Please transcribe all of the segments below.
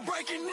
breaking in.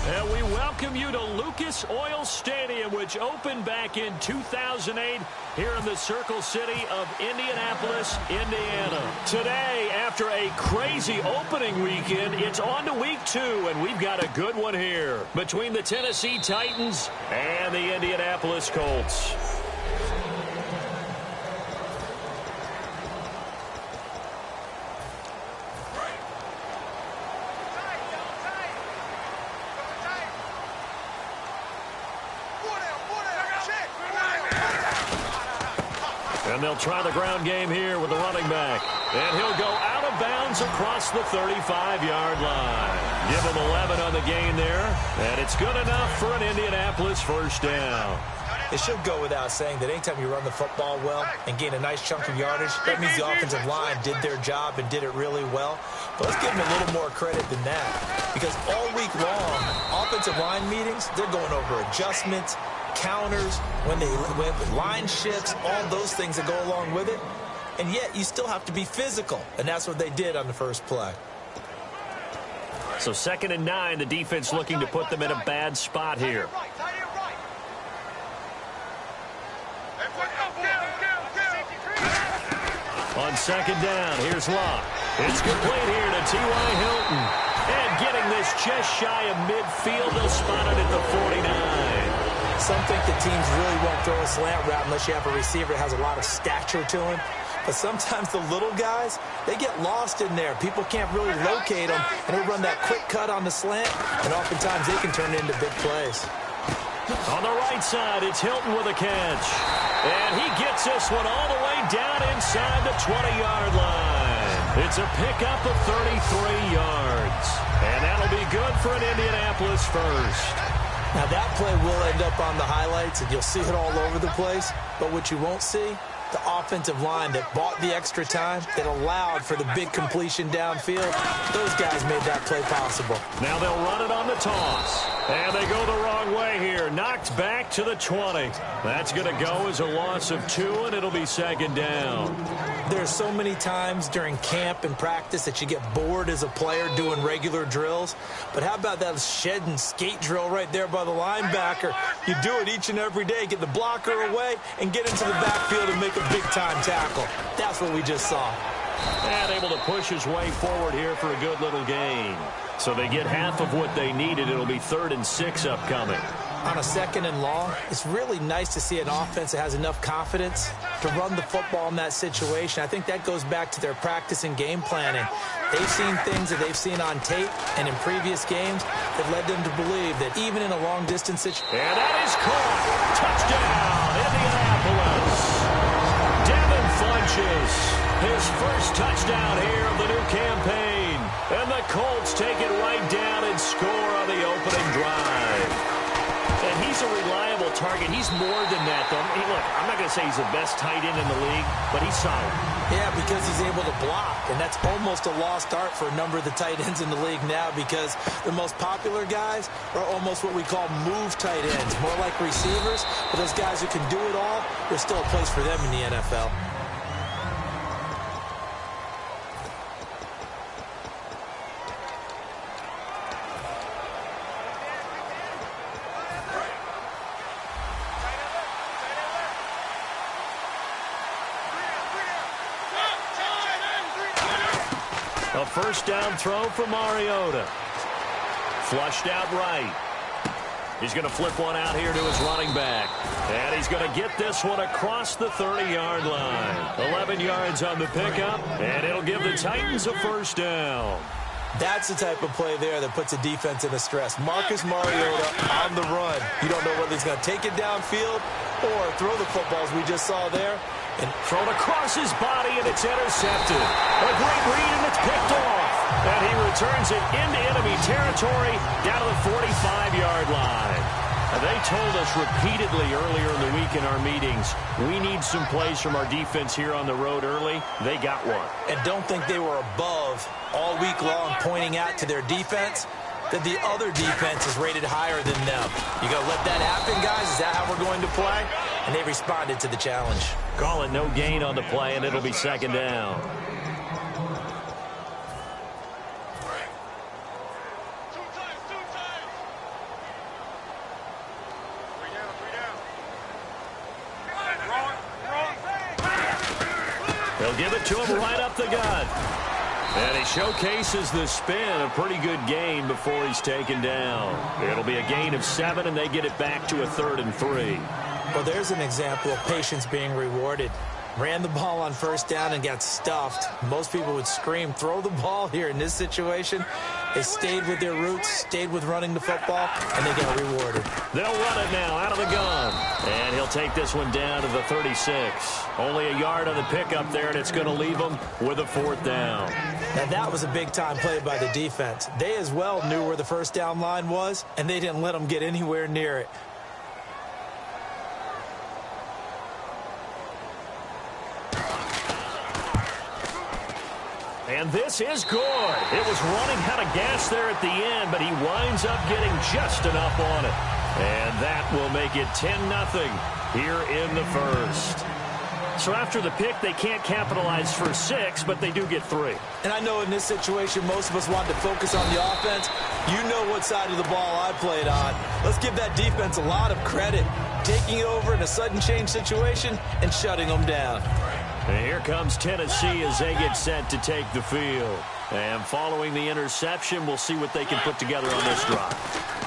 And we welcome you to Lucas Oil Stadium, which opened back in 2008 here in the Circle City of Indianapolis, Indiana. Today, after a crazy opening weekend, it's on to week 2, and we've got a good one here between the Tennessee Titans and the Indianapolis Colts. And they'll try the ground game here with the running back. And he'll go out of bounds across the 35-yard line. Give him 11 on the gain there. And it's good enough for an Indianapolis first down. It should go without saying that anytime you run the football well and gain a nice chunk of yardage, that means the offensive line did their job and did it really well. But let's give them a little more credit than that. Because all week long, offensive line meetings, they're going over adjustments, counters, when line shifts, all those things that go along with it. And yet you still have to be physical. And that's what they did on the first play. So 2nd and 9, the defense looking to put them in a bad spot here. On 2nd down, here's Locke. It's complete here to T.Y. Hilton. And getting this just shy of midfield, they'll spot it at the 49. Some think that teams really won't throw a slant route unless you have a receiver that has a lot of stature to him. But sometimes the little guys, they get lost in there. People can't really locate them, and they run that quick cut on the slant, and oftentimes they can turn it into big plays. On the right side, it's Hilton with a catch. And he gets this one all the way down inside the 20-yard line. It's a pickup of 33 yards. And that'll be good for an Indianapolis first. Now, that play will end up on the highlights, and you'll see it all over the place. But what you won't see, the offensive line that bought the extra time, that allowed for the big completion downfield, those guys made that play possible. Now they'll run it on the toss. And they go the wrong way here. Knocked back to the 20. That's going to go as a loss of 2, and it'll be 2nd down. There's so many times during camp and practice that you get bored as a player doing regular drills. But how about that shed and skate drill right there by the linebacker? You do it each and every day. Get the blocker away and get into the backfield and make a big-time tackle. That's what we just saw. And able to push his way forward here for a good little gain. So they get half of what they needed. It'll be 3rd and 6 upcoming. On a 2nd and long, it's really nice to see an offense that has enough confidence to run the football in that situation. I think that goes back to their practice and game planning. They've seen things that they've seen on tape and in previous games that led them to believe that even in a long-distance situation... And that is caught. Touchdown, Indianapolis. Devin Funchess, his first touchdown here of the new campaign. And the Colts take it right down and score on the opening drive. And he's a reliable target. He's more than that, though. Hey, look, I'm not going to say he's the best tight end in the league, but he's solid. Yeah, because he's able to block, and that's almost a lost art for a number of the tight ends in the league now because the most popular guys are almost what we call move tight ends, more like receivers. But those guys who can do it all, there's still a place for them in the NFL. A first down throw for Mariota. Flushed out right. He's going to flip one out here to his running back. And he's going to get this one across the 30-yard line. 11 yards on the pickup, and it'll give the Titans a first down. That's the type of play there that puts a defense in a stress. Marcus Mariota on the run. You don't know whether he's going to take it downfield or throw the footballs we just saw there. And thrown across his body, and it's intercepted. A great read, and it's picked off. And he returns it into enemy territory down to the 45-yard line. And they told us repeatedly earlier in the week in our meetings, we need some plays from our defense here on the road early. They got one. And don't think they were above all week long pointing out to their defense that the other defense is rated higher than them. You going to let that happen, guys? Is that how we're going to play? And they responded to the challenge. Call it no gain on the play, and it'll be second down. They'll give it to him right up the gut. And he showcases the spin, a pretty good gain before he's taken down. It'll be a gain of 7, and they get it back to a 3rd and 3. Well, there's an example of patience being rewarded. Ran the ball on first down and got stuffed. Most people would scream, throw the ball here. In this situation, they stayed with their roots, stayed with running the football, and they got rewarded. They'll run it now out of the gun. And he'll take this one down to the 36. Only a yard on the pickup there, and it's going to leave them with a 4th down. Now, that was a big-time play by the defense. They as well knew where the first down line was, and they didn't let them get anywhere near it. And this is good. It was running out of gas there at the end, but he winds up getting just enough on it. And that will make it 10-0 here in the first. So after the pick, they can't capitalize for 6, but they do get 3. And I know in this situation, most of us want to focus on the offense. You know what side of the ball I played on. Let's give that defense a lot of credit. Taking over in a sudden change situation and shutting them down. And here comes Tennessee as they get set to take the field. And following the interception, we'll see what they can put together on this drive.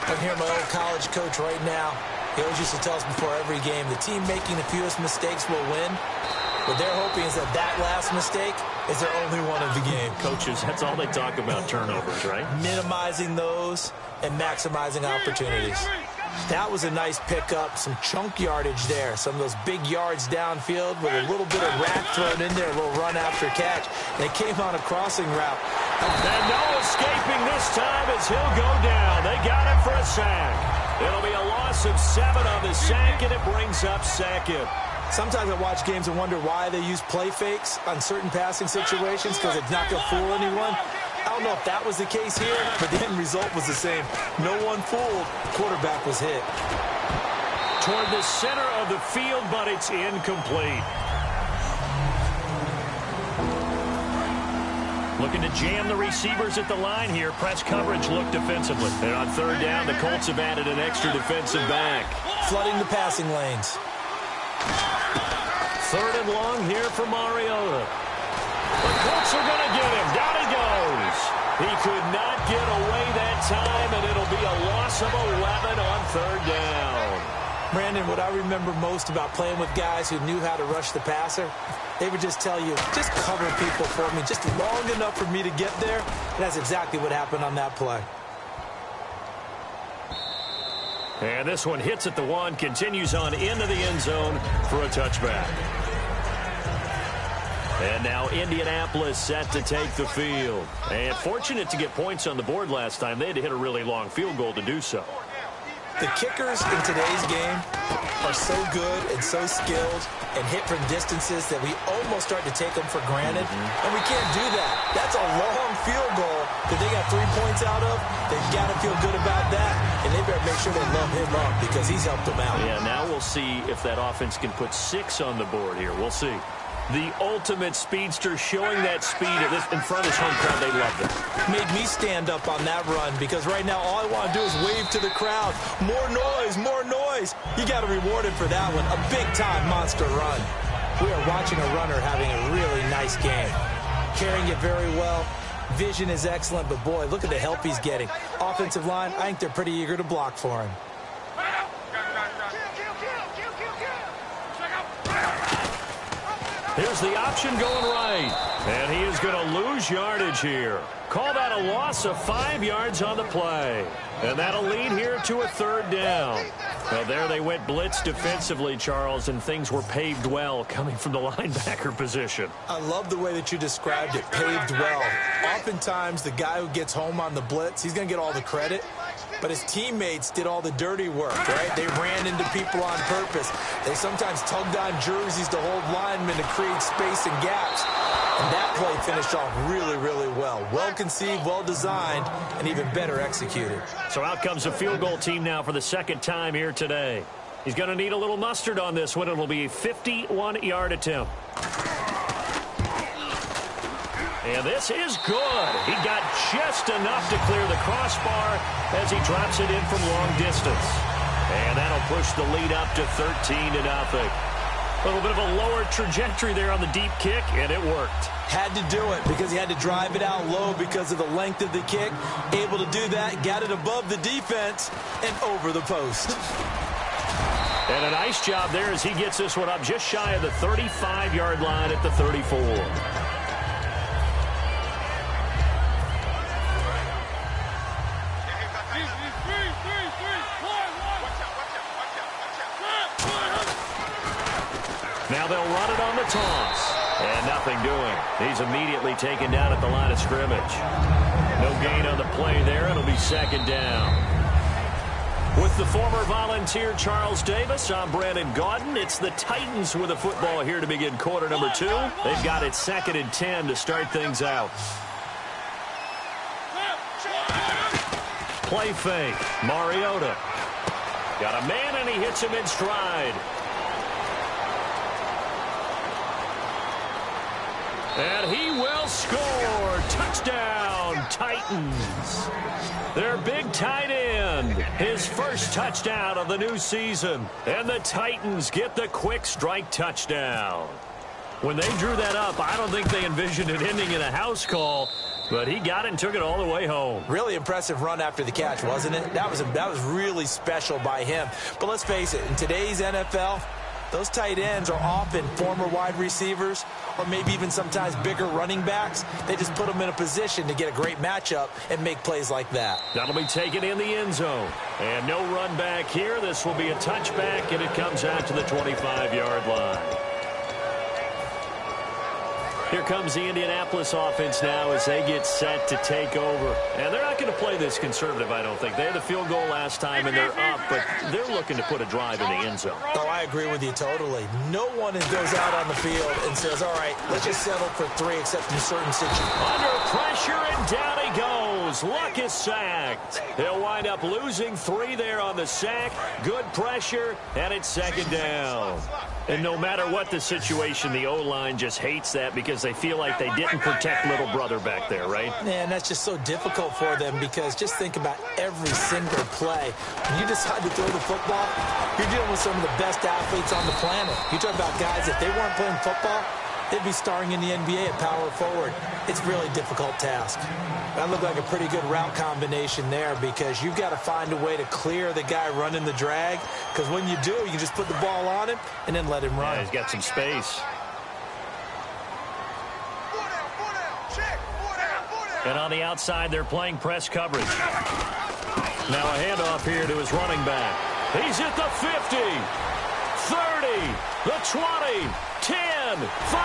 I'm here, my old college coach right now. He always used to tell us before every game, the team making the fewest mistakes will win. What they're hoping is that that last mistake is their only one of the game. Coaches, that's all they talk about, turnovers, right? Minimizing those and maximizing opportunities. That was a nice pickup, some chunk yardage there. Some of those big yards downfield with a little bit of rack thrown in there, a little run after catch. They came on a crossing route. And no escaping this time as he'll go down. They got him for a sack. It'll be a loss of 7 on the sack, and it brings up 2nd. Sometimes I watch games and wonder why they use play fakes on certain passing situations because it's not going to fool anyone. I don't know if that was the case here, but the end result was the same. No one fooled. Quarterback was hit. Toward the center of the field, but it's incomplete. Looking to jam the receivers at the line here. Press coverage look defensively. And on 3rd down, the Colts have added an extra defensive back. Flooding the passing lanes. 3rd and long here for Mariota. The Colts are going to get him. Down he goes. He could not get away that time, and it'll be a loss of 11 on 3rd down. Brandon, what I remember most about playing with guys who knew how to rush the passer, they would just tell you, just cover people for me, just long enough for me to get there. And that's exactly what happened on that play. And this one hits at the 1, continues on into the end zone for a touchback. And now Indianapolis set to take the field. And fortunate to get points on the board last time. They had to hit a really long field goal to do so. The kickers in today's game are so good and so skilled and hit from distances that we almost start to take them for granted. And we can't do that. That's a long field goal that they got 3 points out of. They've got to feel good about that. And they better make sure they love him up because he's helped them out. Yeah, now we'll see if that offense can put 6 on the board here. We'll see. The ultimate speedster showing that speed in front of his home crowd. They loved it. Made me stand up on that run because right now all I want to do is wave to the crowd. More noise, more noise. You got to reward him for that one. A big-time monster run. We are watching a runner having a really nice game. Carrying it very well. Vision is excellent, but boy, look at the help he's getting. Offensive line, I think they're pretty eager to block for him. Here's the option going right. And he is going to lose yardage here. call that a loss of 5 yards on the play. And that'll lead here to a 3rd down. Well, there they went blitz defensively, Charles, and things were paved well coming from the linebacker position. I love the way that you described it, paved well. Oftentimes, the guy who gets home on the blitz, he's going to get all the credit. But his teammates did all the dirty work, right? They ran into people on purpose. They sometimes tugged on jerseys to hold linemen to create space and gaps. And that play finished off really, really well. Well conceived, well designed, and even better executed. So out comes the field goal team now for the 2nd time here today. He's going to need a little mustard on this one. It'll be a 51-yard attempt. And this is good. He got just enough to clear the crossbar as he drops it in from long distance. And that'll push the lead up to 13-0. A little bit of a lower trajectory there on the deep kick, and it worked. Had to do it because he had to drive it out low because of the length of the kick. Able to do that, got it above the defense and over the post. And a nice job there as he gets this one up just shy of the 35-yard line at the 34. Now they'll run it on the toss. And nothing doing. He's immediately taken down at the line of scrimmage. No gain on the play there. It'll be 2nd down. With the former Volunteer Charles Davis, I'm Brandon Gaudin. It's the Titans with the football here to begin quarter number 2. They've got it 2nd and 10 to start things out. Play fake. Mariota. Got a man and he hits him in stride. And he will score. Touchdown, Titans. Their big tight end. His first touchdown of the new season. And the Titans get the quick strike touchdown. When they drew that up, I don't think they envisioned it ending in a house call. But he got it and took it all the way home. Really impressive run after the catch, wasn't it? That was really special by him. But let's face it, in today's NFL, those tight ends are often former wide receivers or maybe even sometimes bigger running backs. They just put them in a position to get a great matchup and make plays like that. That'll be taken in the end zone. And no run back here. This will be a touchback, and it comes out to the 25-yard line. Here comes the Indianapolis offense now as they get set to take over. And they're not going to play this conservative, I don't think. They had the field goal last time, and they're up, but they're looking to put a drive in the end zone. Oh, I agree with you totally. No one goes out on the field and says, all right, let's just settle for 3 except in certain situations. Under pressure, and down he goes. Luck is sacked. He'll wind up losing 3 there on the sack. Good pressure, and it's 2nd down. And no matter what the situation, the O-line just hates that because they feel like they didn't protect little brother back there, right? Man, that's just so difficult for them because just think about every single play. When you decide to throw the football, you're dealing with some of the best athletes on the planet. You talk about guys, if they weren't playing football, they'd be starring in the NBA at power forward. It's a really difficult task. That looked like a pretty good route combination there because you've got to find a way to clear the guy running the drag because when you do, you can just put the ball on him and then let him run. Yeah, he's got some space. And on the outside, they're playing press coverage. Now a handoff here to his running back. He's at the 50, 30, the 20, 10, 5.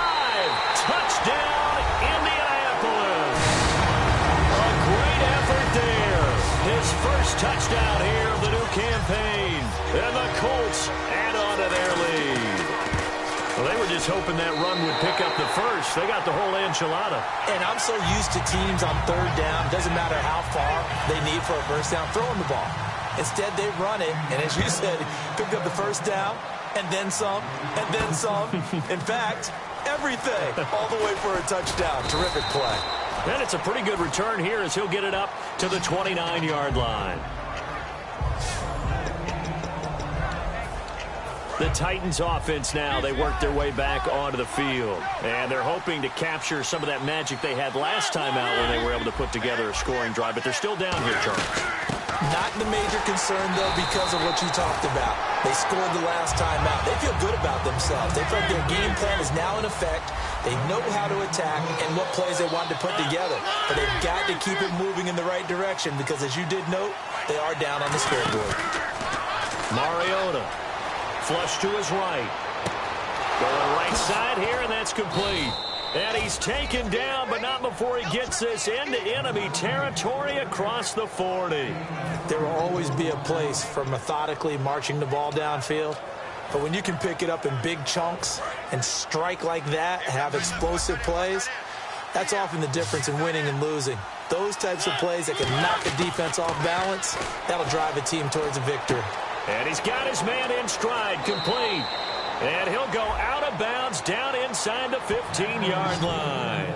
Touchdown, Indianapolis. A great effort there. His first touchdown here of the new campaign. And the Colts add on to their lead. Well, they were just hoping that run would pick up the first. They got the whole enchilada. And I'm so used to teams on 3rd down. Doesn't matter how far they need for a first down, throwing the ball. Instead, they run it. And as you said, picked up the first down, and then some, and then some. In fact, everything all the way for a touchdown. Terrific play. And it's a pretty good return here as he'll get it up to the 29-yard line. The Titans offense now, they work their way back onto the field. And they're hoping to capture some of that magic they had last time out when they were able to put together a scoring drive. But they're still down here, Charles. Not the major concern, though, because of what you talked about. They scored the last time out. They feel good about themselves. They feel like their game plan is now in effect. They know how to attack and what plays they want to put together. But they've got to keep it moving in the right direction because, as you did note, they are down on the scoreboard. Mariota, flush to his right. Going right side here, and that's complete. And he's taken down, but not before he gets this into enemy territory across the 40. There will always be a place for methodically marching the ball downfield. But when you can pick it up in big chunks and strike like that, have explosive plays, that's often the difference in winning and losing. Those types of plays that can knock a defense off balance, that'll drive a team towards a victory. And he's got his man in stride, complete. And he'll go out of bounds down inside the 15-yard line.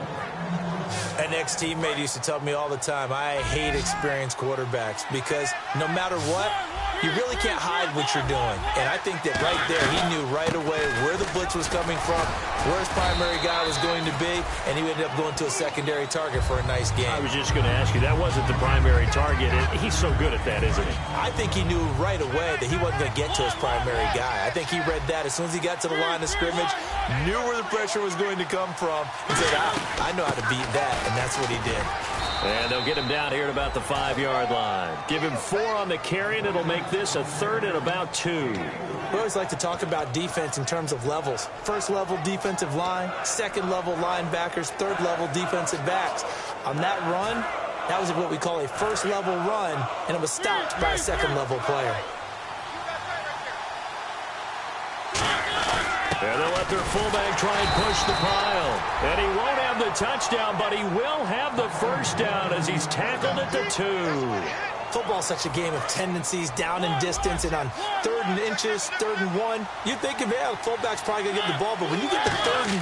An ex-teammate used to tell me all the time, I hate experienced quarterbacks because no matter what, you really can't hide what you're doing. And I think that right there, he knew right away where the blitz was coming from, where his primary guy was going to be, and he ended up going to a secondary target for a nice game. I was just going to ask you, that wasn't the primary target. He's so good at that, isn't he? I think he knew right away that he wasn't going to get to his primary guy. I think he read that as soon as he got to the line of scrimmage, knew where the pressure was going to come from, and said, I know how to beat that, and that's what he did. And they'll get him down here at about the 5-yard line. Give him 4 on the carry, and it'll make this a 3rd and about 2. We always like to talk about defense in terms of levels. First level defensive line, second level linebackers, third level defensive backs. On that run, that was what we call a first level run, and it was stopped by a second level player. And they'll let their fullback try and push the pile. And he won't have the touchdown, but he will have the first down as he's tackled at the 2. Football's such a game of tendencies, down and distance, and on 3rd and inches, 3rd and 1, you'd think, yeah, the fullback's probably going to get the ball, but when you get to 3rd and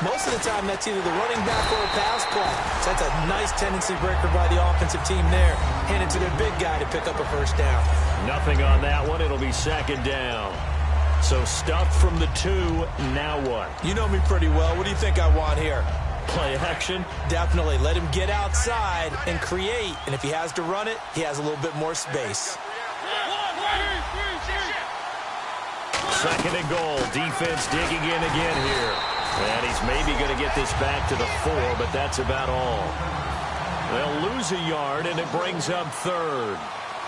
2, most of the time that's either the running back or a pass play. So that's a nice tendency breaker by the offensive team there. Hand it to their big guy to pick up a first down. Nothing on that one. It'll be 2nd down. So stuffed from the 2, now what? You know me pretty well. What do you think I want here? Play action? Definitely. Let him get outside and create. And if he has to run it, he has a little bit more space. 2nd and goal. Defense digging in again here. And he's maybe going to get this back to the 4, but that's about all. They'll lose a yard, and it brings up 3rd.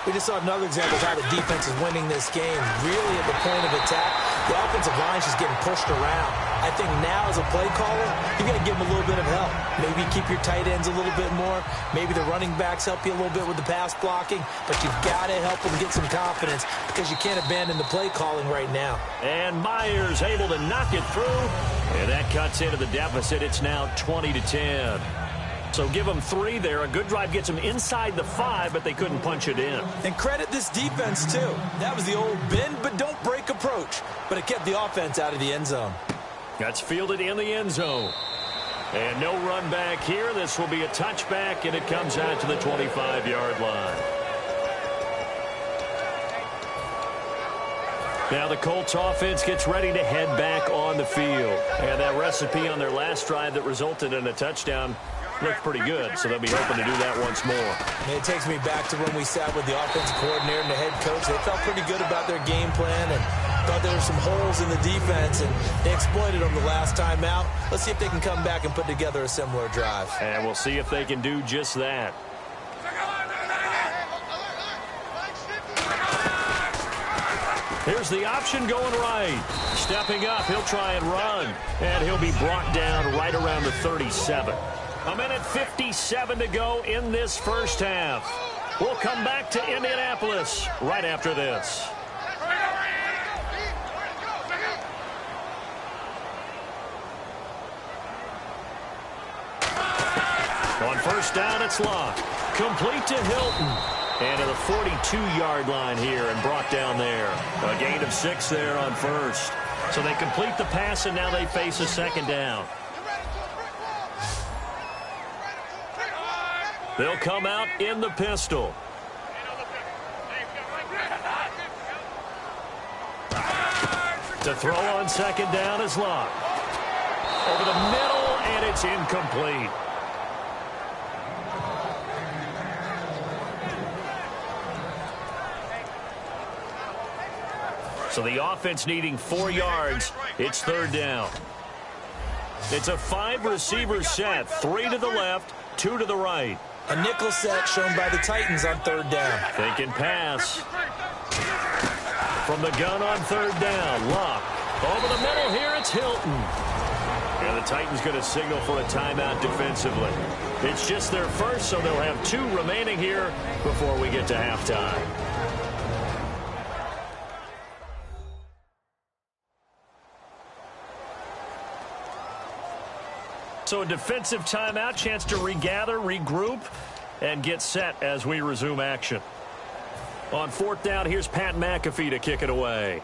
We just saw another example of how the defense is winning this game. Really at the point of attack, the offensive line is just getting pushed around. I think now as a play caller, you got to give them a little bit of help. Maybe keep your tight ends a little bit more. Maybe the running backs help you a little bit with the pass blocking. But you've got to help them get some confidence because you can't abandon the play calling right now. And Myers able to knock it through. And that cuts into the deficit. It's now 20-10. So give them 3 there. A good drive gets them inside the 5, but they couldn't punch it in. And credit this defense, too. That was the old bend but don't break approach. But it kept the offense out of the end zone. That's fielded in the end zone. And no run back here. This will be a touchback, and it comes out to the 25-yard line. Now the Colts offense gets ready to head back on the field. And that recipe on their last drive that resulted in a touchdown looked pretty good, so they'll be hoping to do that once more. And it takes me back to when we sat with the offensive coordinator and the head coach. They felt pretty good about their game plan and thought there were some holes in the defense, and they exploited them the last time out. Let's see if they can come back and put together a similar drive. And we'll see if they can do just that. Here's the option going right. Stepping up, he'll try and run. And he'll be brought down right around the 37. 1:57 to go in this first half. We'll come back to Indianapolis right after this. On first down, it's Locke. Complete to Hilton. And to the 42-yard line here and brought down there. A gain of 6 there on first. So they complete the pass, and now they face a 2nd down. They'll come out in the pistol. To throw on 2nd down is Locke. Over the middle, and it's incomplete. So the offense needing 4 yards. It's third down. It's a 5-receiver set. 3 to the left, 2 to the right. A nickel set shown by the Titans on third down. Thinking pass. From the gun on third down. Luck. Over the middle here, it's Hilton. And the Titans going to signal for a timeout defensively. It's just their first, so they'll have 2 remaining here before we get to halftime. So a defensive timeout, chance to regather, regroup, and get set as we resume action. On fourth down, here's Pat McAfee to kick it away.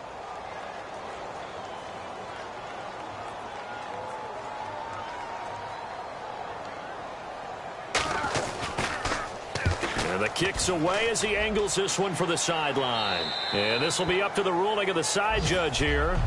And the kick's away as he angles this one for the sideline. And this will be up to the ruling of the side judge here.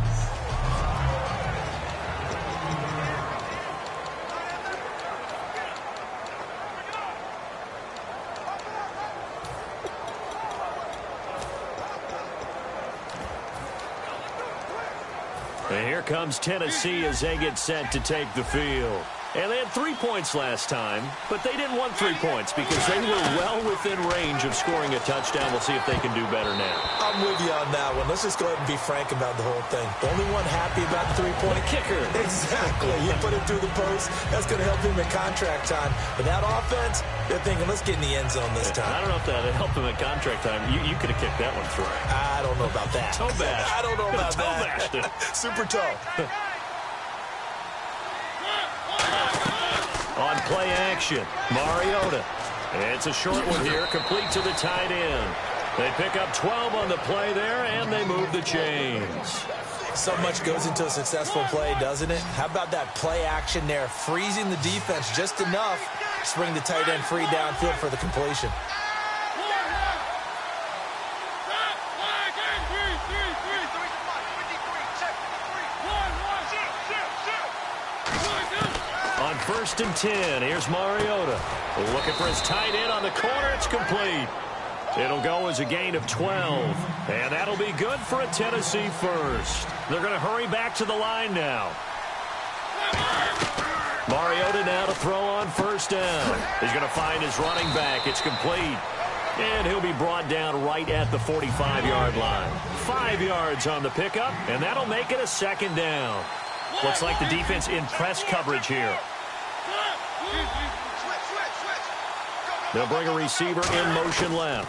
And here comes Tennessee as they get set to take the field. And they had 3 points last time, but they didn't want 3 points because they were well within range of scoring a touchdown. We'll see if they can do better now. I'm with you on that one. Let's just go ahead and be frank about the whole thing. The only one happy about the 3-point kicker. Exactly. You put it through the post. That's going to help him in contract time. But that offense, they're thinking, let's get in the end zone this time. I don't know if that helped him in contract time. You could have kicked that one through. I don't know about that. Toe bash. I don't know about toe bashed it. Super toe. On play action, Mariota. It's a short one here, complete to the tight end. They pick up 12 on the play there, and they move the chains. So much goes into a successful play, doesn't it? How about that play action there, freezing the defense just enough to bring the tight end free downfield for the completion. On 1st and 10, here's Mariota. Looking for his tight end on the corner. It's complete. It'll go as a gain of 12. And that'll be good for a Tennessee first. They're going to hurry back to the line now. Mariota now to throw on 1st down. He's going to find his running back. It's complete. And he'll be brought down right at the 45-yard line. 5 yards on the pickup, and that'll make it a 2nd down. Looks like the defense in press coverage here. They'll bring a receiver in motion left.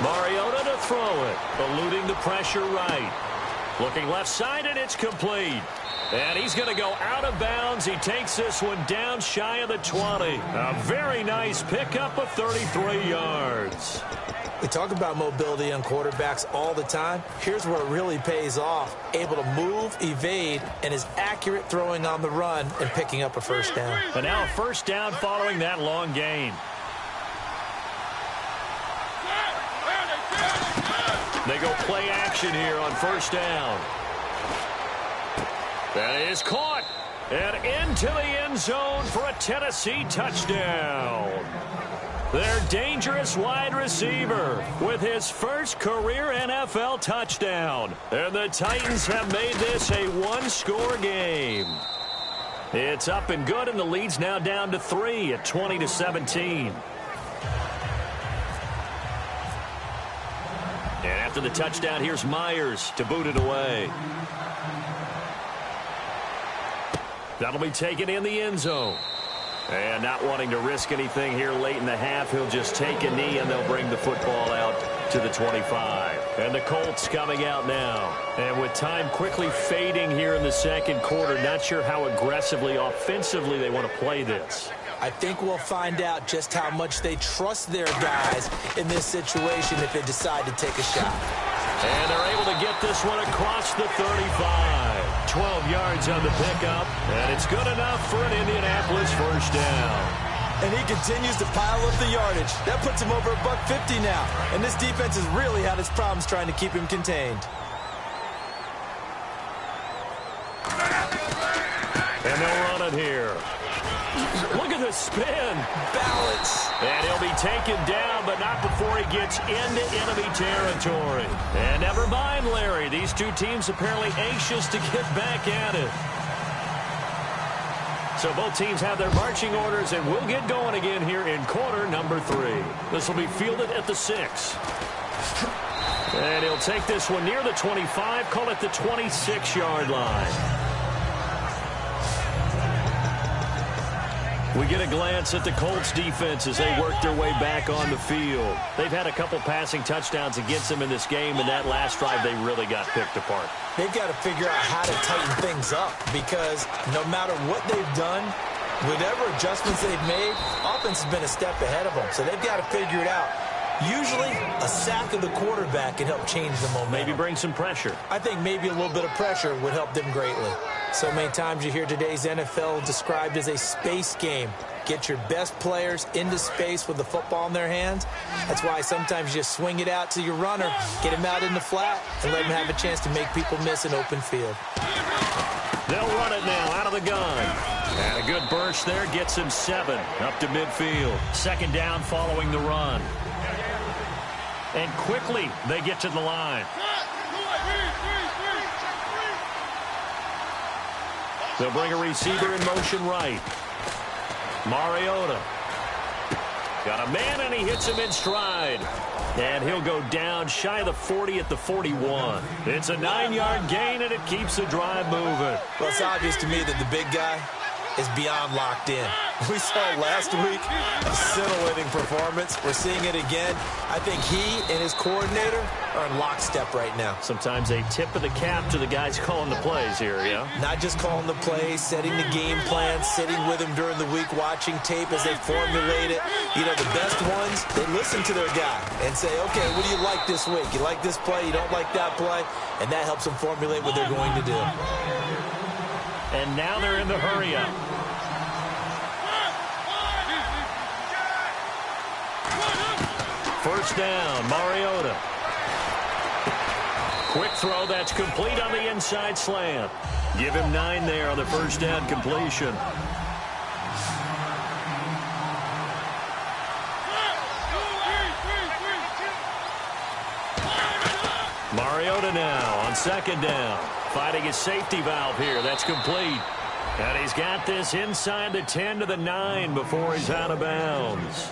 Mariota to throw it, eluding the pressure right. Looking left side, and it's complete. And he's going to go out of bounds. He takes this one down shy of the 20. A very nice pickup of 33 yards. We talk about mobility on quarterbacks all the time. Here's where it really pays off. Able to move, evade, and is accurate throwing on the run and picking up a 1st down. And now a 1st down following that long gain. They go play action here on 1st down. That is caught. And into the end zone for a Tennessee touchdown. Their dangerous wide receiver with his first career NFL touchdown. And the Titans have made this a 1-score game. It's up and good, and the lead's now down to 3 at 20-17. And after the touchdown, here's Myers to boot it away. That'll be taken in the end zone. And not wanting to risk anything here late in the half, he'll just take a knee, and they'll bring the football out to the 25. And the Colts coming out now. And with time quickly fading here in the 2nd quarter, not sure how aggressively, offensively they want to play this. I think we'll find out just how much they trust their guys in this situation if they decide to take a shot. And they're able to get this one across the 35. 12 yards on the pickup, and it's good enough for an Indianapolis 1st down. And he continues to pile up the yardage. That puts him over $150 now. And this defense has really had its problems trying to keep him contained. And they'll run it here. Look at the spin. Balance. And he'll be taken down, but not before he gets into enemy territory. And never mind, Larry. These two teams apparently anxious to get back at it. So both teams have their marching orders, and we'll get going again here in quarter number 3. This will be fielded at the 6. And he'll take this one near the 25, call it the 26-yard line. We get a glance at the Colts defense as they work their way back on the field. They've had a couple passing touchdowns against them in this game, and that last drive they really got picked apart. They've got to figure out how to tighten things up because no matter what they've done, whatever adjustments they've made, offense has been a step ahead of them. So they've got to figure it out. Usually, a sack of the quarterback can help change the momentum. Maybe bring some pressure. I think maybe a little bit of pressure would help them greatly. So many times you hear today's NFL described as a space game. Get your best players into space with the football in their hands. That's why sometimes you just swing it out to your runner, get him out in the flat, and let him have a chance to make people miss an open field. They'll run it now out of the gun. And a good burst there gets him 7 up to midfield. Second down following the run. And quickly they get to the line. They'll bring a receiver in motion right. Mariota. Got a man, and he hits him in stride. And he'll go down shy of the 40 at the 41. It's a 9-yard gain, and it keeps the drive moving. Well, it's obvious to me that the big guy is beyond locked in. We saw last week a scintillating performance. We're seeing it again. I think he and his coordinator are in lockstep right now. Sometimes a tip of the cap to the guys calling the plays here, yeah? Not just calling the plays, setting the game plan, sitting with him during the week, watching tape as they formulate it. You know, the best ones, they listen to their guy and say, okay, what do you like this week? You like this play? You don't like that play? And that helps them formulate what they're going to do. And now they're in the hurry-up. First down, Mariota. Quick throw, that's complete on the inside slant. Give him 9 there on the first down completion. Mariota now on second down. Fighting his safety valve here. That's complete. And he's got this inside the 10 to the 9 before he's out of bounds.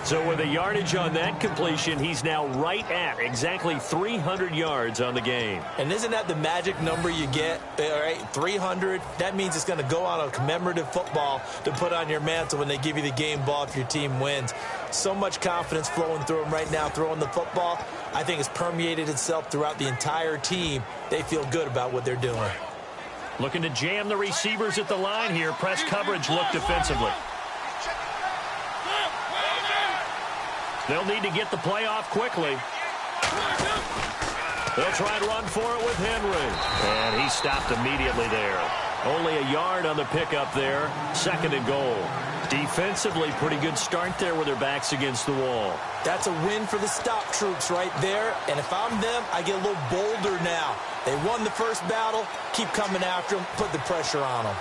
So with the yardage on that completion, he's now right at exactly 300 yards on the game. And isn't that the magic number you get? All right, 300. That means it's going to go on a commemorative football to put on your mantle when they give you the game ball if your team wins. So much confidence flowing through him right now, throwing the football. I think it's permeated itself throughout the entire team. They feel good about what they're doing. Looking to jam the receivers at the line here. Press coverage look defensively. They'll need to get the play off quickly. They'll try and run for it with Henry. And he stopped immediately there. Only a yard on the pickup there. Second and goal. Defensively, pretty good start there with their backs against the wall. That's a win for the stop troops right there. And if I'm them, I get a little bolder now. They won the first battle. Keep coming after them. Put the pressure on them.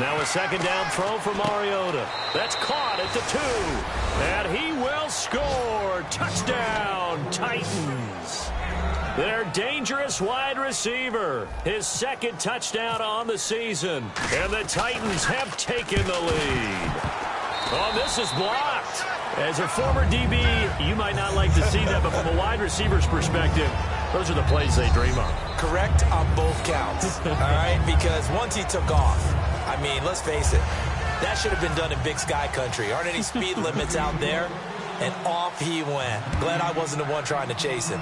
Now a second down throw for Mariota. That's caught at the 2. And he will score. Touchdown, Titans. Their dangerous wide receiver. His second touchdown on the season. And the Titans have taken the lead. Oh, this is blocked. As a former DB, you might not like to see that, but from a wide receiver's perspective, those are the plays they dream of. Correct on both counts. All right, because once he took off, I mean, let's face it, that should have been done in Big Sky Country. Aren't any speed limits out there? And off he went. Glad I wasn't the one trying to chase him.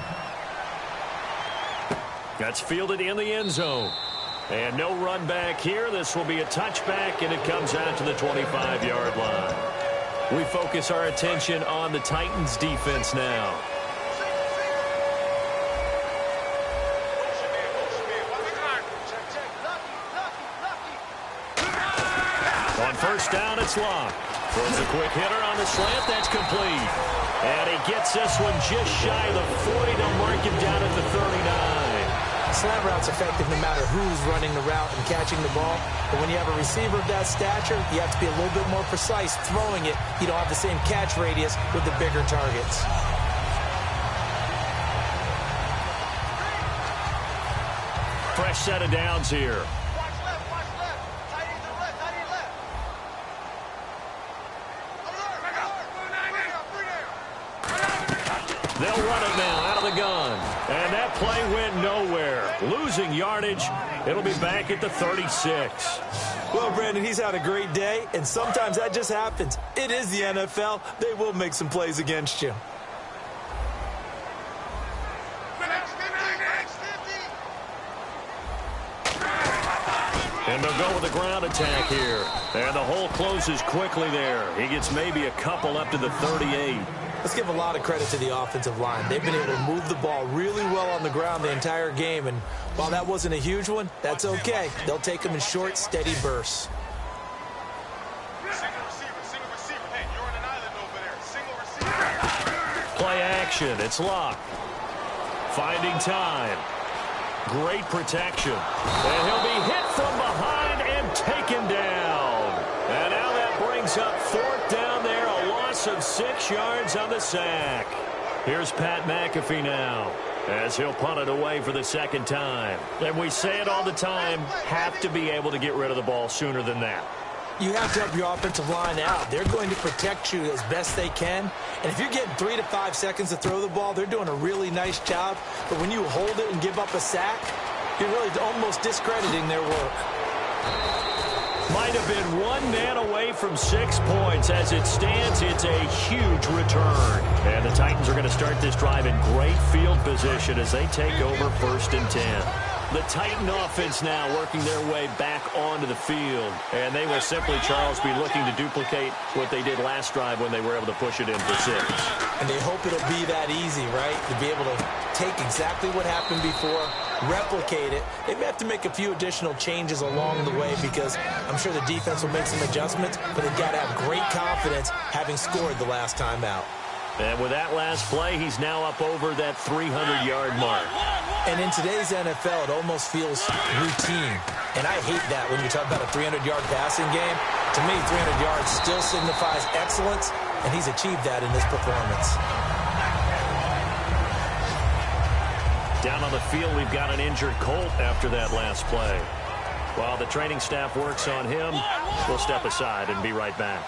That's fielded in the end zone. And no run back here. This will be a touchback, and it comes out to the 25-yard line. We focus our attention on the Titans defense now. On first down, it's locked. Throws a quick hitter on the slant. That's complete. And he gets this one just shy of the 40. They'll mark him down at the 39. Slant route's effective no matter who's running the route and catching the ball. But when you have a receiver of that stature, you have to be a little bit more precise throwing it. You don't have the same catch radius with the bigger targets. Fresh set of downs here. They'll run it now out of the gun. And that play went nowhere. Losing yardage. It'll be back at the 36. Well, Brandon, he's had a great day, and sometimes that just happens. It is the NFL. They will make some plays against you. And they'll go with the ground attack here. And the hole closes quickly there. He gets maybe a couple up to the 38. Let's give a lot of credit to the offensive line. They've been able to move the ball really well on the ground the entire game. And while that wasn't a huge one, that's okay. They'll take them in short, steady bursts. Single receiver. Hey, you're on an island over there. Single receiver. Play action. It's locked. Finding time. Great protection. And he'll be hit from behind and taken down. And now that brings up fourth down there. A loss of 6 yards on the sack. Here's Pat McAfee now as he'll punt it away for the second time. And we say it all the time, have to be able to get rid of the ball sooner than that. You have to help your offensive line out. They're going to protect you as best they can. And if you're getting 3 to 5 seconds to throw the ball, they're doing a really nice job. But when you hold it and give up a sack, you're really almost discrediting their work. Might have been one man away from 6 points. As it stands, it's a huge return. And the Titans are going to start this drive in great field position as they take over 1st and 10. The Titan offense now working their way back onto the field. And they will simply, Charles, be looking to duplicate what they did last drive when they were able to push it in for 6. And they hope it'll be that easy, right? To be able to take exactly what happened before, replicate it. They may have to make a few additional changes along the way because I'm sure the defense will make some adjustments, but they've got to have great confidence having scored the last time out. And with that last play, he's now up over that 300-yard mark. And in today's NFL, it almost feels routine. And I hate that when you talk about a 300-yard passing game. To me, 300 yards still signifies excellence, and he's achieved that in this performance. Down on the field, we've got an injured Colt after that last play. While the training staff works on him, we'll step aside and be right back.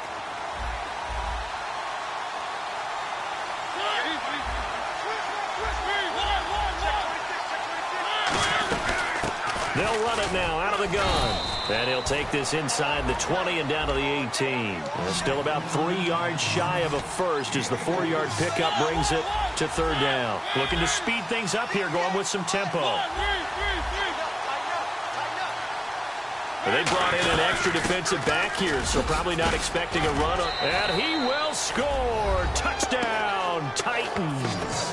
They'll run it now out of the gun. And he'll take this inside the 20 and down to the 18. And still about 3 yards shy of a first as the 4-yard pickup brings it to 3rd down. Looking to speed things up here, going with some tempo. They brought in an extra defensive back here, so probably not expecting a run. And he will score. Touchdown, Titans.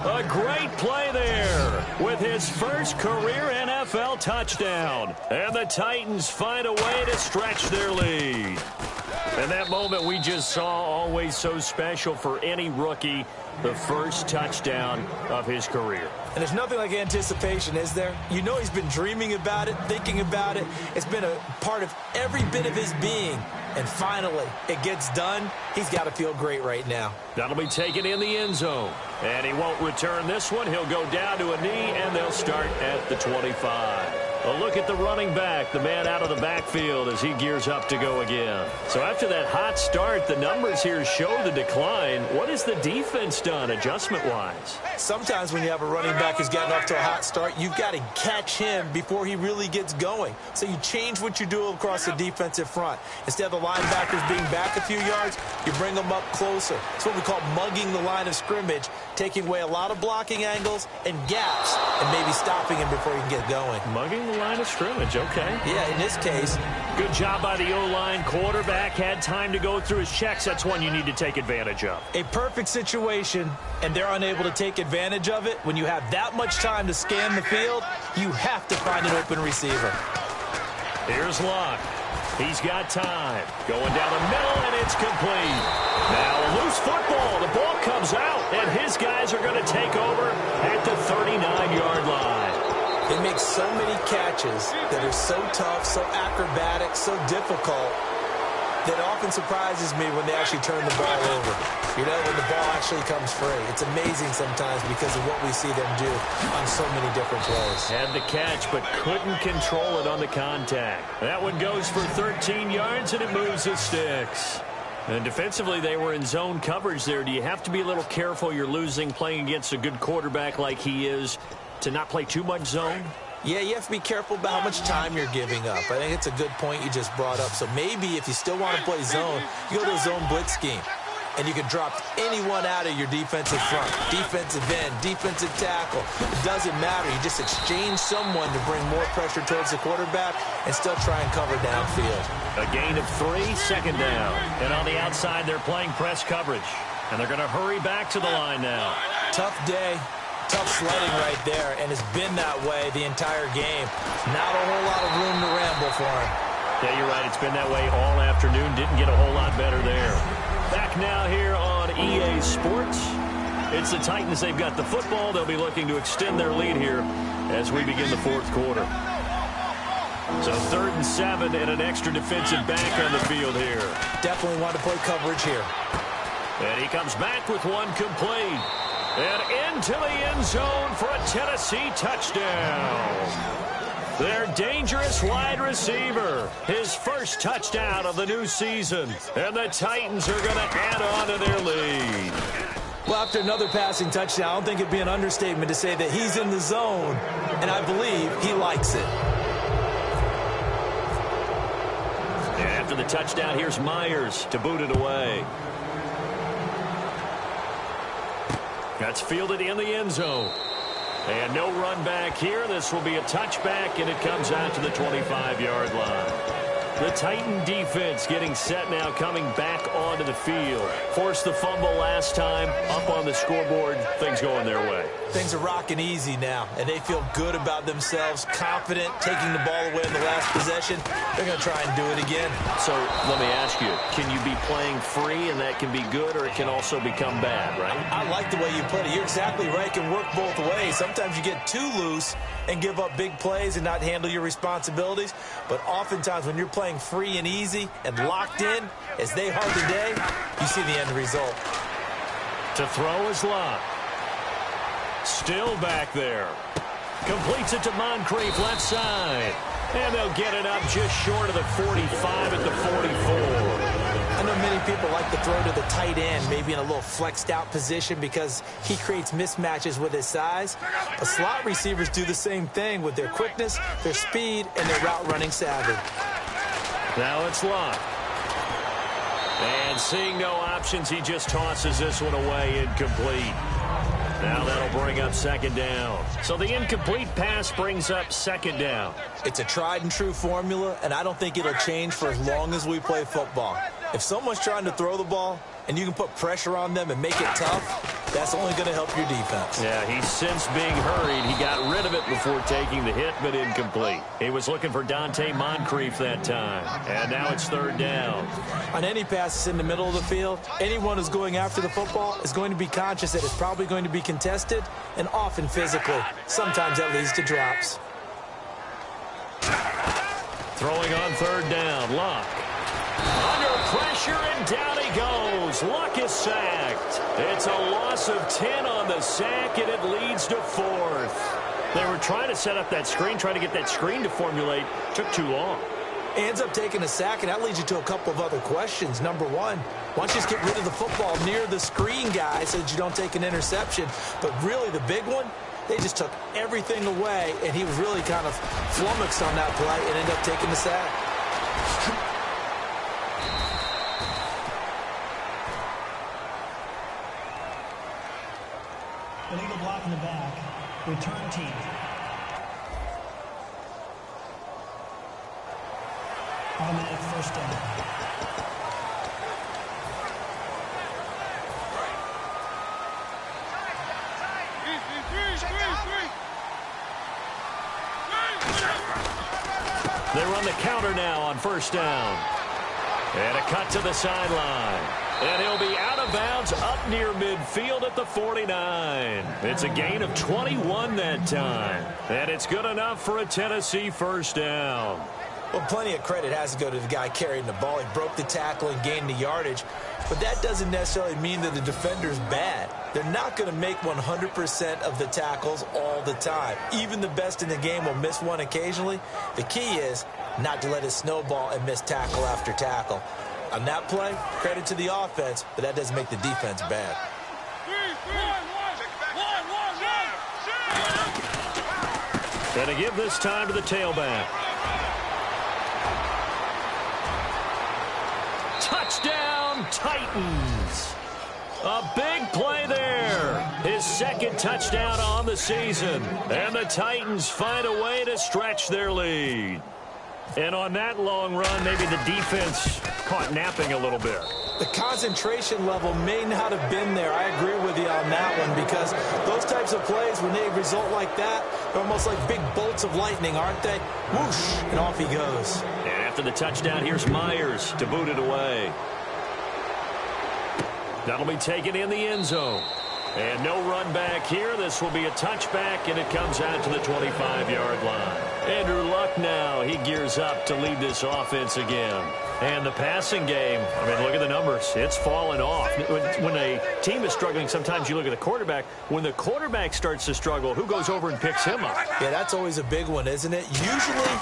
A great play there with his first career NFL touchdown. And the Titans find a way to stretch their lead. And that moment we just saw, always so special for any rookie, the first touchdown of his career. And there's nothing like anticipation, is there? You know he's been dreaming about it, thinking about it. It's been a part of every bit of his being. And finally, it gets done. He's got to feel great right now. That'll be taken in the end zone. And he won't return this one. He'll go down to a knee, and they'll start at the 25. A look at the running back, the man out of the backfield as he gears up to go again. So after that hot start, the numbers here show the decline. What has the defense done adjustment-wise? Sometimes when you have a running back who's gotten off to a hot start, you've got to catch him before he really gets going. So you change what you do across the defensive front. Instead of the linebackers being back a few yards, you bring them up closer. It's what we call mugging the line of scrimmage, taking away a lot of blocking angles and gaps and maybe stopping him before he can get going. Mugging the line of scrimmage, okay. Yeah, in this case. Good job by the O-line. Quarterback had time to go through his checks. That's one you need to take advantage of. A perfect situation, and they're unable to take advantage of it. When you have that much time to scan the field, you have to find an open receiver. Here's Locke. He's got time. Going down the middle, and it's complete. Now a loose football. The ball comes out, and his guys are going to take over at the 39-yard line. They make so many catches that are so tough, so acrobatic, so difficult, that often surprises me when they actually turn the ball over. You know, when the ball actually comes free. It's amazing sometimes because of what we see them do on so many different plays. Had the catch, but couldn't control it on the contact. That one goes for 13 yards, and it moves the sticks. And defensively, they were in zone coverage there. Do you have to be a little careful? You're losing playing against a good quarterback like he is to not play too much zone? Yeah, you have to be careful about how much time you're giving up. I think it's a good point you just brought up. So maybe if you still want to play zone, you go to a zone blitz scheme. And you can drop anyone out of your defensive front, defensive end, defensive tackle. It doesn't matter. You just exchange someone to bring more pressure towards the quarterback and still try and cover downfield. A gain of 3, second down. And on the outside, they're playing press coverage. And they're going to hurry back to the line now. Tough day. Tough sledding right there, and it's been that way the entire game. Not a whole lot of room to ramble for him. Yeah, you're right. It's been that way all afternoon. Didn't get a whole lot better there. Back now here on EA Sports. It's the Titans. They've got the football. They'll be looking to extend their lead here as we begin the fourth quarter. So 3rd and 7 and an extra defensive back on the field here. Definitely want to play coverage here. And he comes back with one complete. And into the end zone for a Tennessee touchdown. Their dangerous wide receiver. His first touchdown of the new season. And the Titans are going to add on to their lead. Well, after another passing touchdown, I don't think it'd be an understatement to say that he's in the zone. And I believe he likes it. And after the touchdown, here's Myers to boot it away. That's fielded in the end zone. And no run back here. This will be a touchback, and it comes out to the 25-yard line. The Titan defense getting set now, coming back onto the field. Forced the fumble last time, up on the scoreboard, things going their way. Things are rocking easy now, and they feel good about themselves, confident, taking the ball away in the last possession. They're going to try and do it again. So let me ask you, can you be playing free and that can be good, or it can also become bad, right? I like the way you put it. You're exactly right. It can work both ways. Sometimes you get too loose and give up big plays and not handle your responsibilities. But oftentimes when you're playing free and easy and locked in, as they are today, you see the end result. To throw is Locke. Still back there. Completes it to Moncrief, left side. And they'll get it up just short of the 45 at the 44. I know many people like to throw to the tight end, maybe in a little flexed out position because he creates mismatches with his size. But slot receivers do the same thing with their quickness, their speed, and their route running savvy. Now it's Locke. And seeing no options, he just tosses this one away, incomplete. Now that'll bring up second down. So the incomplete pass brings up second down. It's a tried and true formula, and I don't think it'll change for as long as we play football. If someone's trying to throw the ball and you can put pressure on them and make it tough, that's only going to help your defense. Yeah, he's since being hurried. He got rid of it before taking the hit, but incomplete. He was looking for Dante Moncrief that time. And now it's third down. On any passes in the middle of the field, anyone who's going after the football is going to be conscious that it's probably going to be contested and often physically. Sometimes that leads to drops. Throwing on third down, Luck. Under pressure, and down he goes. Luck is sacked. It's a loss of 10 on the sack, and it leads to fourth. They were trying to set up that screen, trying to get that screen to formulate. Took too long. Ends up taking a sack, and that leads you to a couple of other questions. Number one, why don't you just get rid of the football near the screen guy so that you don't take an interception? But really the big one, they just took everything away, and he was really kind of flummoxed on that play and ended up taking the sack. Illegal block in the back. Return team. Automatic first down. They run the counter now on first down. And a cut to the sideline. And he'll be out of bounds up near midfield at the 49. It's a gain of 21 that time. And it's good enough for a Tennessee first down. Well, plenty of credit has to go to the guy carrying the ball. He broke the tackle and gained the yardage. But that doesn't necessarily mean that the defender's bad. They're not going to make 100% of the tackles all the time. Even the best in the game will miss one occasionally. The key is not to let it snowball and miss tackle after tackle. On that play, credit to the offense, but that doesn't make the defense bad. And to give this time to the tailback. Touchdown, Titans. A big play there. His second touchdown on the season. And the Titans find a way to stretch their lead. And on that long run, maybe the defense caught napping a little bit. The concentration level may not have been there. I agree with you on that one, because those types of plays, when they result like that, they're almost like big bolts of lightning, aren't they? Whoosh, and off he goes. And after the touchdown, here's Myers to boot it away. That'll be taken in the end zone. And no run back here. This will be a touchback, and it comes out to the 25-yard line. Andrew Luck now, he gears up to lead this offense again. And the passing game, I mean, look at the numbers. It's fallen off. When a team is struggling, sometimes you look at the quarterback. When the quarterback starts to struggle, who goes over and picks him up? Yeah, that's always a big one, isn't it? Usually,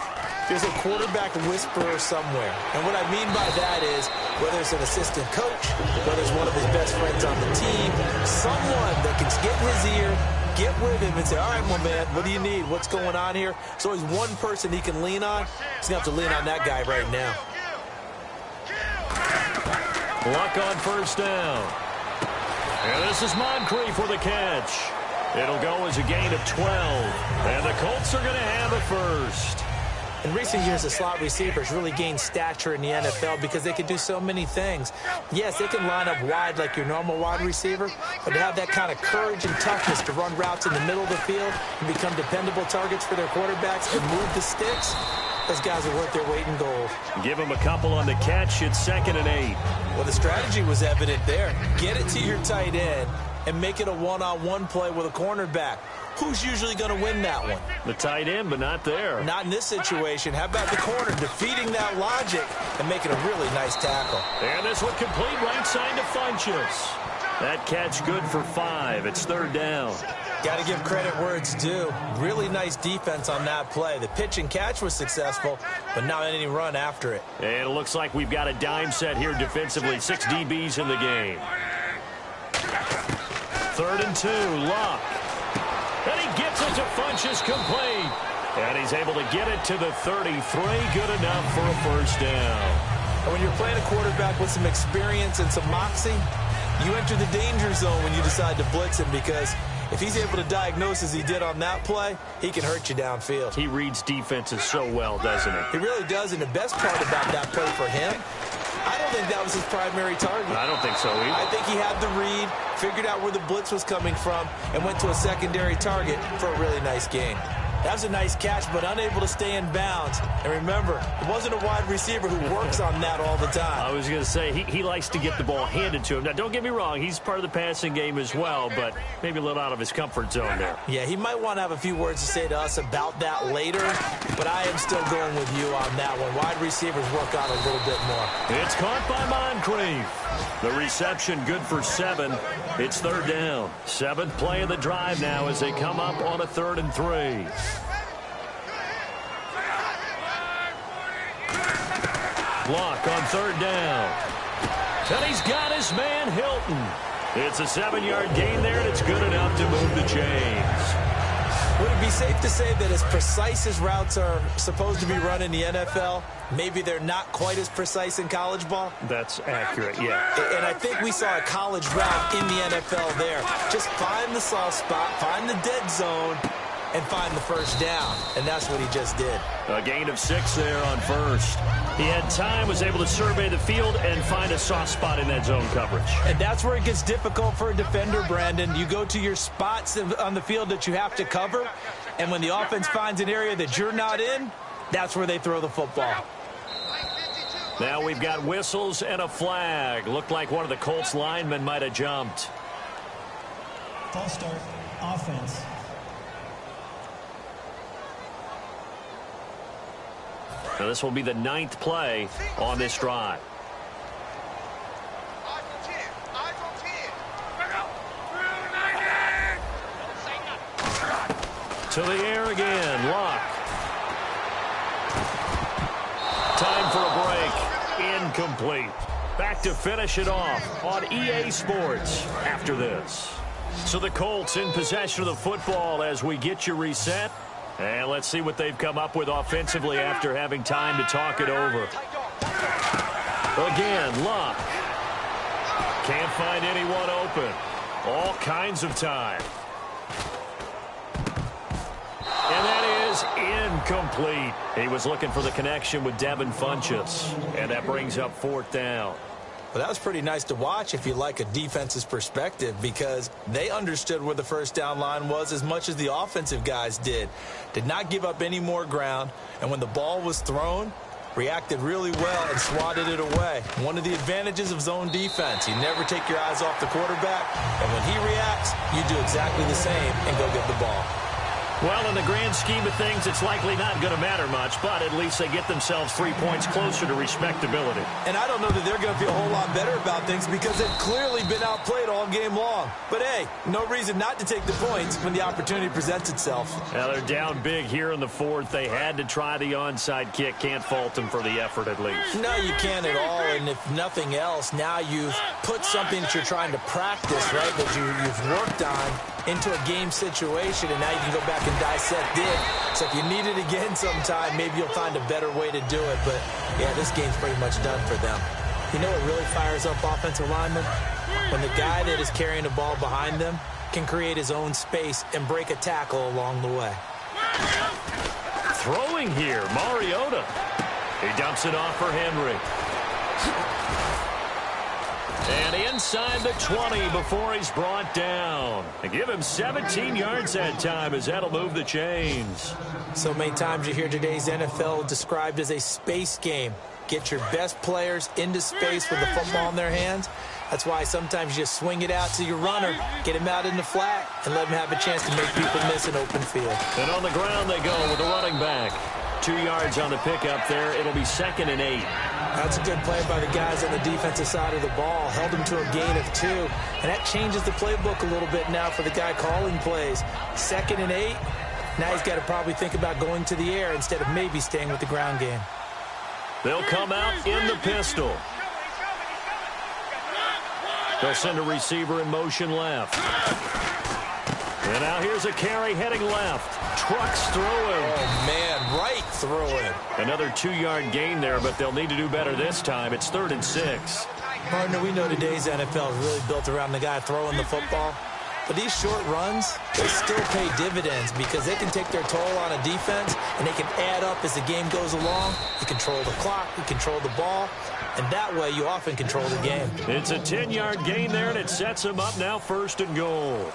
there's a quarterback whisperer somewhere. And what I mean by that is, whether it's an assistant coach, whether it's one of his best friends on the team, someone that can get in his ear, get with him and say, all right, my man, what do you need? What's going on here? So he's one person he can lean on. He's going to have to lean on that guy right now. Luck on first down. And this is Moncrief for the catch. It'll go as a gain of 12. And the Colts are going to have a first. In recent years, the slot receivers really gained stature in the NFL because they can do so many things. Yes, they can line up wide like your normal wide receiver, but to have that kind of courage and toughness to run routes in the middle of the field and become dependable targets for their quarterbacks and move the sticks, those guys are worth their weight in gold. Give them a couple on the catch. It's 2nd and 8. Well, the strategy was evident there. Get it to your tight end and make it a one-on-one play with a cornerback. Who's usually going to win that one? The tight end, but not there. Not in this situation. How about the corner defeating that logic and making a really nice tackle? And this one complete right side to Funchess. That catch good for 5. It's 3rd down. Got to give credit where it's due. Really nice defense on that play. The pitch and catch was successful, but not any run after it. And it looks like we've got a dime set here defensively. 6 DBs in the game. 3rd and 2, Luck. And he gets it to Funchess complete. And he's able to get it to the 33. Good enough for a first down. And when you're playing a quarterback with some experience and some moxie, you enter the danger zone when you decide to blitz him, because if he's able to diagnose as he did on that play, he can hurt you downfield. He reads defenses so well, doesn't he? He really does, and the best part about that play for him, I don't think that was his primary target. I don't think so either. I think he had the read, figured out where the blitz was coming from, and went to a secondary target for a really nice gain. That was a nice catch, but unable to stay in bounds. And remember, it wasn't a wide receiver who works on that all the time. I was going to say, he likes to get the ball handed to him. Now, don't get me wrong, he's part of the passing game as well, but maybe a little out of his comfort zone there. Yeah, he might want to have a few words to say to us about that later, but I am still going with you on that one. Wide receivers work on a little bit more. It's caught by Moncrief. The reception good for 7. It's 3rd down. 7th play of the drive now as they come up on a 3rd and 3. Block on 3rd down. And he's got his man Hilton. It's a 7-yard gain there, and it's good enough to move the chains. Would it be safe to say that as precise as routes are supposed to be run in the NFL, maybe they're not quite as precise in college ball? That's accurate, yeah. And I think we saw a college route in the NFL there. Just find the soft spot, find the dead zone, and find the first down. And that's what he just did. A gain of 6 there on first. He had time, was able to survey the field and find a soft spot in that zone coverage. And that's where it gets difficult for a defender, Brandon. You go to your spots on the field that you have to cover, and when the offense finds an area that you're not in, that's where they throw the football. Now we've got whistles and a flag. Looked like one of the Colts linemen might have jumped. False start, offense. Now this will be the 9th play on this drive. To the air again, Luck. Time for a break. Incomplete. Back to finish it off on EA Sports after this. So the Colts in possession of the football as we get you reset. And let's see what they've come up with offensively after having time to talk it over. Again, Luck. Can't find anyone open. All kinds of time. And that is incomplete. He was looking for the connection with Devin Funchess. And that brings up 4th down. Well, that was pretty nice to watch if you like a defense's perspective, because they understood where the first down line was as much as the offensive guys did. Did not give up any more ground, and when the ball was thrown, reacted really well and swatted it away. One of the advantages of zone defense, you never take your eyes off the quarterback, and when he reacts, you do exactly the same and go get the ball. Well, in the grand scheme of things, it's likely not going to matter much, but at least they get themselves 3 points closer to respectability. And I don't know that they're going to feel a whole lot better about things because they've clearly been outplayed all game long. But, hey, no reason not to take the points when the opportunity presents itself. Now, they're down big here in the 4th. They had to try the onside kick. Can't fault them for the effort, at least. No, you can't at all. And if nothing else, now you've put something that you're trying to practice, right, that you've worked on into a game situation, and now you can go back and dissect it. So if you need it again sometime, maybe you'll find a better way to do it. But, yeah, this game's pretty much done for them. You know what really fires up offensive linemen? When the guy that is carrying the ball behind them can create his own space and break a tackle along the way. Throwing here, Mariota. He dumps it off for Henry. And inside the 20 before he's brought down. And give him 17 yards that time as that'll move the chains. So many times you hear today's NFL described as a space game. Get your best players into space with the football in their hands. That's why sometimes you swing it out to your runner, get him out in the flat, and let him have a chance to make people miss an open field. And on the ground they go with the running back. 2 yards on the pickup there. It'll be 2nd and 8. That's a good play by the guys on the defensive side of the ball. Held him to a gain of 2. And that changes the playbook a little bit now for the guy calling plays. 2nd and 8. Now he's got to probably think about going to the air instead of maybe staying with the ground game. They'll come out in the pistol. They'll send a receiver in motion left. And now here's a carry heading left. Trucks through him. Oh, man, right through him. Another 2-yard gain there, but they'll need to do better this time. It's 3rd and 6. Partner, we know today's NFL is really built around the guy throwing the football. But these short runs, they still pay dividends because they can take their toll on a defense, and they can add up as the game goes along. You control the clock, you control the ball, and that way you often control the game. It's a 10-yard gain there, and it sets them up now 1st and goal.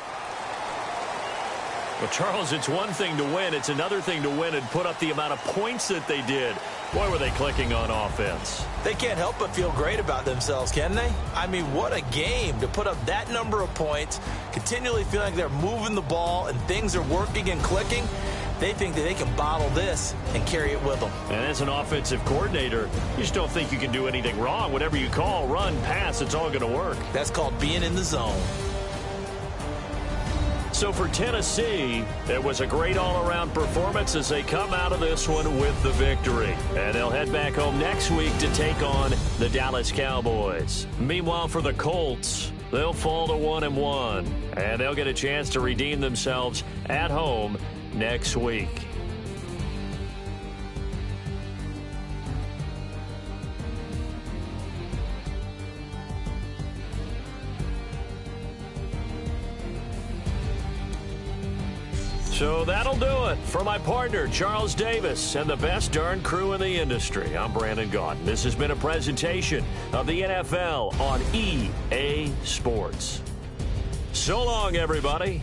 Well, Charles, it's one thing to win. It's another thing to win and put up the amount of points that they did. Boy, were they clicking on offense. They can't help but feel great about themselves, can they? I mean, what a game to put up that number of points, continually feeling like they're moving the ball and things are working and clicking. They think that they can bottle this and carry it with them. And as an offensive coordinator, you just don't think you can do anything wrong. Whatever you call, run, pass, it's all going to work. That's called being in the zone. So for Tennessee, it was a great all-around performance as they come out of this one with the victory. And they'll head back home next week to take on the Dallas Cowboys. Meanwhile, for the Colts, they'll fall to 1-1, and they'll get a chance to redeem themselves at home next week. So that'll do it for my partner, Charles Davis, and the best darn crew in the industry. I'm Brandon Gaudin. This has been a presentation of the NFL on EA Sports. So long, everybody.